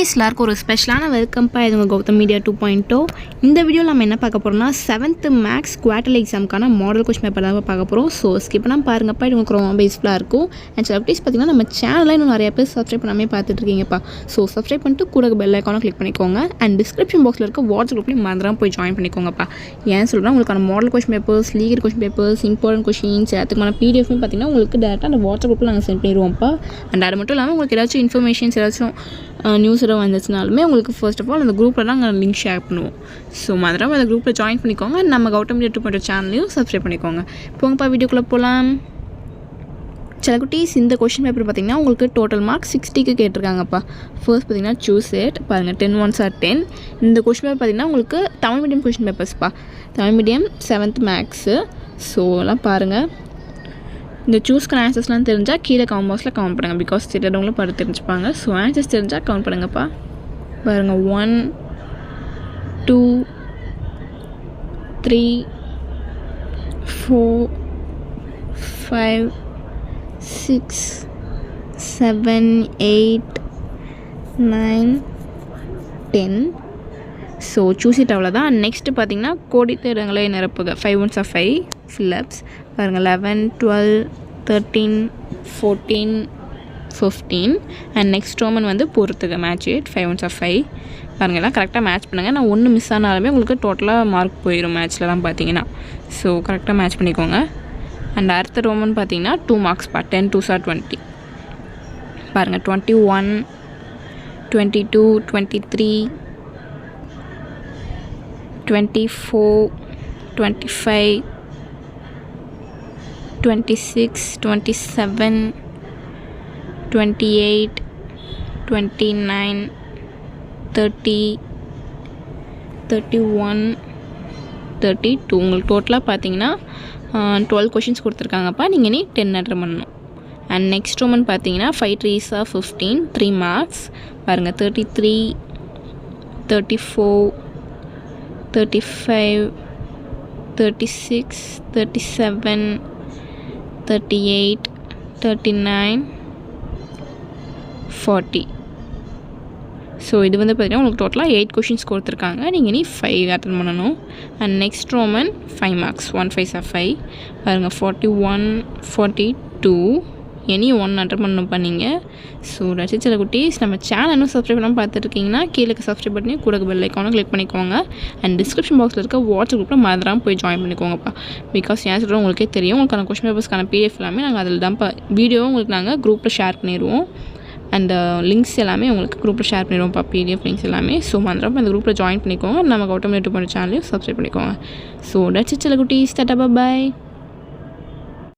எல்லாருக்கும் ஒரு ஸ்பெஷலான வெல்கம்ப்பா. இது உங்கள் கௌதம் மீடியா 2.0. இந்த வீடியோவில் நம்ம என்ன பார்க்க போகிறோம்னா 7th மேக்ஸ் குவார்டர்லி எக்ஸாமுக்கான மாடல் கொஸ்டின் பேப்பர் தான் பார்க்க போகிறோம். ஸோ ஸ்கிப் பண்ணாமல் பாருங்கப்பா. இது உங்களுக்கு ரொம்ப யூஸ்ஃபுல்லாக இருக்கும். அண்ட் சில அப்டேட்ஸ் பார்த்திங்கன்னா நம்ம சேனலில் இன்னும் நிறைய பேர் சப்ஸ்கிரைப் பண்ணாமல் பார்த்துட்ருக்கீங்கப்பா. ஸோ சப்ஸ்கிரைப் பண்ணிட்டு கூட பெல் ஐக்கானை கிளிக் பண்ணிக்கோங்க. அண்ட் டிஸ்கிரிப்ஷன் பாக்ஸில் இருக்க வாட்ஸ்அப் குரூப்லையும் மறந்துடாமல் போய் ஜாயின் பண்ணிக்கோங்கப்பா. ஏன் சொல்கிறேன், உங்களுக்கான model question papers, legal question papers, important questions எல்லாத்துக்குமான பிடிஎஃப்னு பார்த்திங்கன்னா உங்களுக்கு டேரெக்டாக அந்த வாட்ஸ்அப் குரூப்பில் நாங்கள் சென்ட் பண்ணிடுவோம்ப்பா. அண்ட் அது மட்டும் இல்லாமல் உங்களுக்கு ஏதாச்சும் இன்ஃபர்மேஷன்ஸ் ஏதாச்சும் நியூஸ் எதாவது வந்துச்சுனாலுமே உங்களுக்கு ஃபர்ஸ்ட் ஆஃப் ஆல் அந்த குரூப்பில் தான் நாங்கள் லிங்க் ஷேர் பண்ணுவோம். ஸோ மறந்துடாமல் அந்த குரூப்பில் ஜாயின் பண்ணிக்கோங்க. நம்ம கௌதம் மீடியா 2.0 சேனலையும் சப்ஸ்கிரைப் பண்ணிக்கோங்க. போங்கப்பா, வீடியோக்குள்ளே போகலாம். சில குட்டீஸ் இந்த கொஸ்டின் பேப்பர் பார்த்திங்கன்னா உங்களுக்கு டோட்டல் மார்க் 60க்கு கேட்டிருக்காங்கப்பா. ஃபர்ஸ்ட் பார்த்திங்கன்னா சூஸ் இட் பாருங்கள், 10 1s are 10. இந்த கொஸ்டின் பேப்பர் பார்த்திங்கன்னா உங்களுக்கு தமிழ் மீடியம் கொஸ்டின் பேப்பர்ஸ்ப்பா. Tamil medium 7th maths. So எல்லாம் பாருங்கள். இந்த சூஸ்க்கான ஆன்சர்ஸ்லாம் தெரிஞ்சால் கீழே கமெண்ட் பாக்ஸில் கமெண்ட் பண்ணுங்கள். பிகாஸ் தெரியாதவங்களும் பார்த்து தெரிஞ்சுப்பாங்க. ஸோ ஆன்சர்ஸ் தெரிஞ்சால் கமெண்ட் பண்ணுங்கப்பா. பாருங்கள், 1 2 3 4 5 6 7 8 9 10. ஸோ சூஸ் இட் அவ்வளோதான். நெக்ஸ்ட்டு பார்த்தீங்கன்னா கோடித்த இடங்களை நிரப்புக. 5 1s are 5 ஃபில்லப்ஸ். பாருங்கள், 11 12 13 14 15. அண்ட் நெக்ஸ்ட் ரோமன் வந்து பொறுத்துக்க மேட்ச் இட். 5 1s are 5. பாருங்கள், எல்லாம் கரெக்டாக மேட்ச் பண்ணுங்கள். நான் ஒன்று மிஸ் ஆனாலுமே உங்களுக்கு டோட்டலாக மார்க் போயிடும் மேட்ச்லலாம் பார்த்தீங்கன்னா. ஸோ கரெக்டாக மேட்ச் பண்ணிக்கோங்க. அண்ட் அடுத்த ரோமன் பார்த்தீங்கன்னா 2 மார்க்ஸ்ப்பா. 10 2s are 20. பாருங்கள், 21 22 23 24 25 26 27 28 29 30 31 32. உங்களுக்கு டோட்டலாக பார்த்தீங்கன்னா 12 கொஷின்ஸ் கொடுத்துருக்காங்கப்பா. நீங்கள் இனி 10 அட்டன் பண்ணணும். அண்ட் நெக்ஸ்ட் ரோமன் பார்த்தீங்கன்னா 5 3s are 15 3 மார்க்ஸ். பாருங்கள், 33 34 35 36 37 38 39 40. ஸோ இது வந்து பார்த்திங்கன்னா உங்களுக்கு டோட்டலாக 8 கொஷின்ஸ் கொடுத்துருக்காங்க. நீங்கள் நீ 5 அட்டன் பண்ணணும். And next roman 5 marks. 1 5s are 5. பாருங்கள், 41 42 எனி 1 அட்டன் பண்ணணும்ப்பா நீங்கள். ஸோ ரசிச்சல குட்டீஸ், நம்ம சேனல் இன்னும் சப்ஸ்கிரைப் பண்ணாமல் பார்த்துட்ருக்கீங்கன்னா கீழே சப்ஸ்கிரைப் பண்ணி கூட பெல் ஐக்கானை கிளிக் பண்ணிக்கோங்க. அண்ட் டிஸ்கிரிப்ஷன் பாக்ஸில் இருக்க வாட்ஸ்அப் குரூப்பில் மறந்துடாமல் போய் ஜாயின் பண்ணிக்கோங்கப்பா. பிகாஸ் ஏன் சொல்கிறோம் உங்களுக்கே தெரியும், உங்களுக்கான கொஸ்டின் பேப்பர்ஸ்க்கான பிடிஎஃப் எல்லாமே நாங்கள் அதில் தான்ப்பா வீடியோவும் உங்களுக்கு நாங்கள் குரூப்பில் ஷேர் பண்ணிடுவோம். அண்ட் லிங்க்ஸ் எல்லாமே உங்களுக்கு குரூப்பில் ஷேர் பண்ணிடுவோம்ப்பா, பிடிஎஃப் லிங்க்ஸ் எல்லாமே. ஸோ மறந்துடாமல் அந்த குரூப்பில் ஜாயின் பண்ணிக்கோங்க. நம்ம கௌதம் மீடியா 2.0 சேனலையும் சப்ஸ்கிரைப் பண்ணிக்கோங்க. ஸோ தட்ஸ் இட் குட்டீஸ். டாடா, பை.